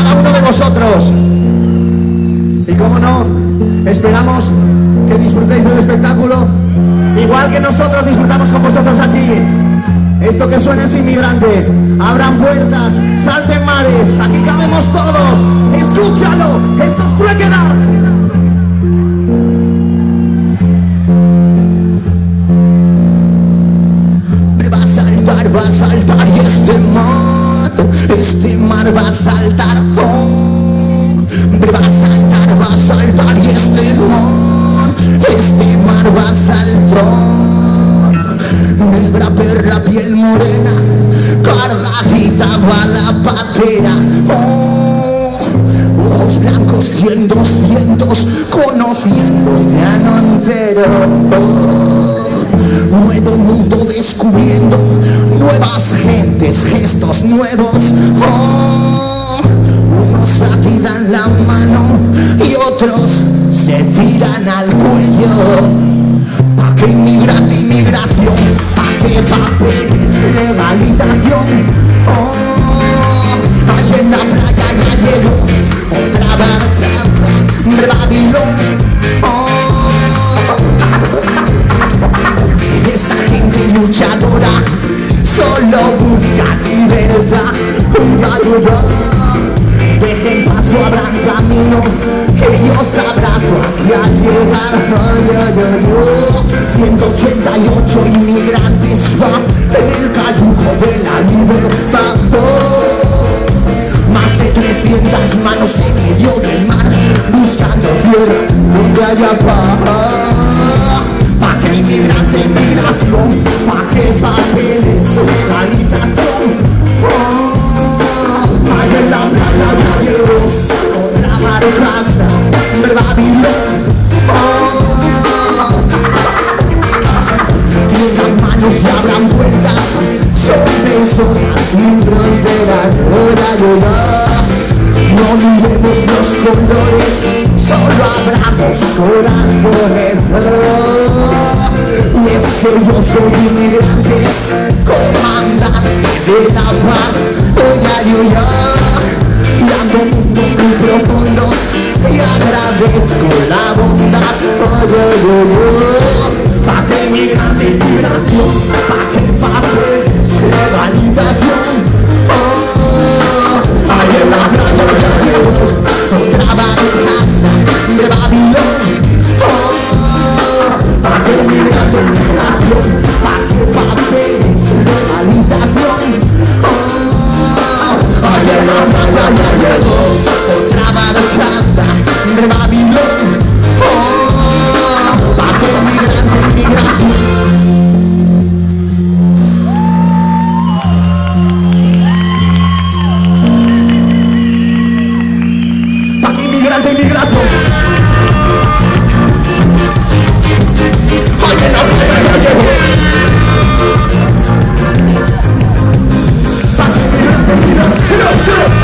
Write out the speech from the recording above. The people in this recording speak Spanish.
cada uno de vosotros. Y como no, esperamos que disfrutéis del espectáculo igual que nosotros disfrutamos con vosotros aquí. Esto que suena es Inmigrante. Abran puertas, salten mares, aquí cabemos todos. Escúchalo, esto es Truequedar. Va a saltar y este mar va a saltar, oh, va a saltar y este mar va a saltar. Negra perla, piel morena, cargadita va la patera, oh, ojos blancos, cientos, conociéndose a no entero, oh. Nuevo mundo descubriendo, nuevas gentes, gestos nuevos, oh. Unos aquí dan la mano y otros se tiran al cuello. ¿Pa' qué inmigración? ¿Pa' qué papeles? Legalización, oh. Ahí en la playa ya llegó otra barca de Babilón, oh. Esta gente luchadora solo busca libertad, ayuda. Dejen paso, abran camino, que yo sabrá aquí al llegar. 188 inmigrantes van en el cayuco de la libertad, oh. Más de 300 manos en medio del mar, buscando tierra donde haya paz. ¿Pa' qué inmigración? ¿Pa' qué papeles? Legalización, oh. Ahí en la playa ya llegó otra barcada de Babilón, oh. Tiendan manos y abran puertas, son personas sin fronteras, no miremos los colores, solo abramos corazones, oh. Y es que yo soy inmigrante, comandante de la paz, y ando un mundo muy profundo y agradezco la bondad, ¿pa' qué inmigración? ¿Pa' qué papeles? Legalización, oh. Ahí en la playa ya llegó otra barcada de Babilón, oh. ¿Pa' qué inmigración? ¿Pa' qué papeles? Legalización, oh. Ahí en la playa ya llegó otra barcada de Babilón, oh. ¿Pa' qué inmigración? Inmigración. Oye, no, no, no, no, no.